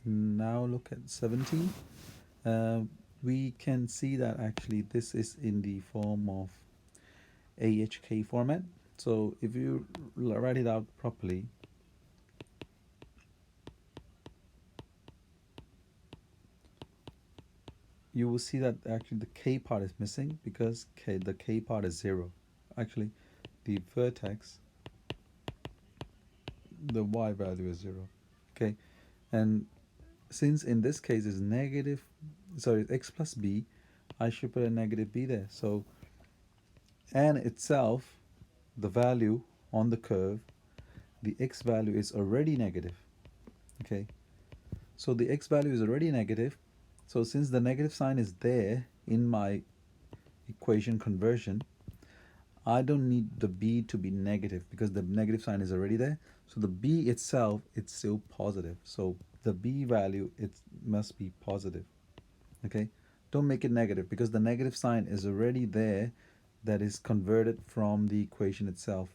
Now look at 17. We can see that actually this is in the form of AHK format. So if you write it out properly, you will see that actually the K part is missing because the K part is 0. Actually, the vertex, the Y value is 0. Okay, and since in this case is negative, sorry, x plus b, I should put a negative b there. So n itself, the value on the curve, the x value is already negative. Okay, so the x value is already negative. So since the negative sign is there in my equation conversion, I don't need the b to be negative because the negative sign is already there. So the b itself, it's still positive. So the b value, it must be positive. Okay, don't make it negative because the negative sign is already there, that is converted from the equation itself.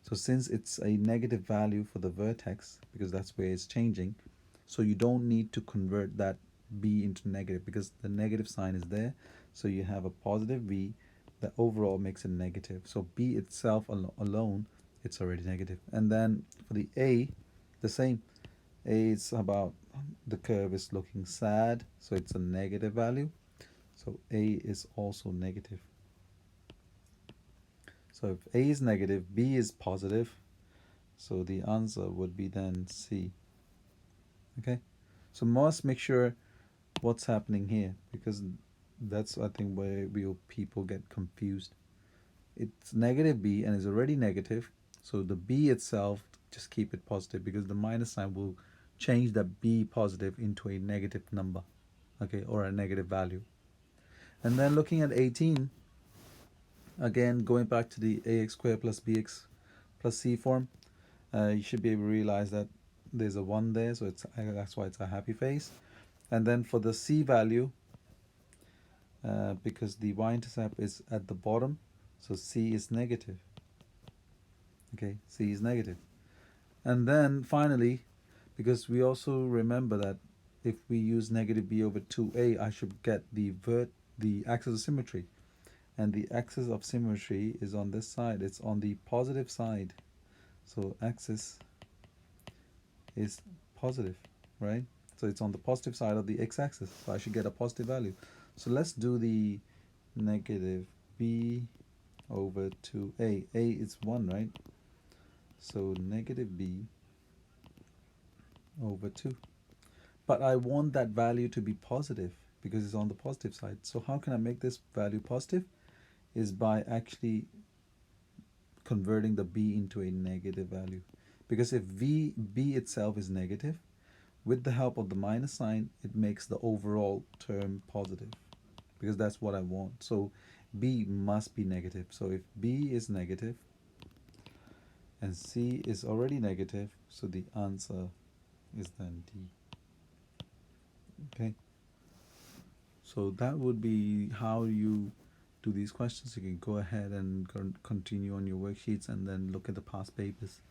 So since it's a negative value for the vertex, because that's where it's changing, so you don't need to convert that b into negative because the negative sign is there. So you have a positive b that overall makes it negative. So b itself alone, it's already negative. And then for the a, the same. A is about the curve is looking sad, so it's a negative value. So a is also negative. So if a is negative, b is positive, so the answer would be then C. Okay, so must make sure what's happening here, because that's, I think, where people get confused. It's negative b and is already negative, so the b itself, just keep it positive because the minus sign will change that b positive into a negative number, okay, or a negative value. And then looking at 18, again going back to the ax squared plus bx plus c form, you should be able to realize that there's a 1 there, so that's why it's a happy face. And then for the c value, because the y-intercept is at the bottom, so c is negative. Okay, c is negative. And then finally, because we also remember that if we use negative b over 2a, I should get the axis of symmetry. And the axis of symmetry is on this side. It's on the positive side. So axis is positive, right? So it's on the positive side of the x-axis. So I should get a positive value. So let's do the negative b over 2a. A is 1, right? So negative b over 2. But I want that value to be positive because it's on the positive side. So how can I make this value positive? Is by actually converting the b into a negative value. Because if b itself is negative, with the help of the minus sign, it makes the overall term positive, because that's what I want. So b must be negative. So if b is negative and c is already negative, so the answer is then D. Okay, so that would be how you do these questions. You can go ahead and continue on your worksheets and then look at the past papers,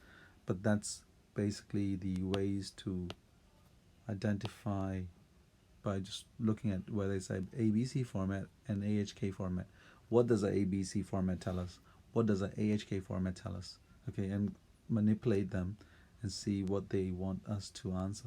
but that's basically the ways to identify by just looking at whether it's a ABC format and AHK format. What does a ABC format tell us? What does a AHK format tell us? Okay, and manipulate them and see what they want us to answer.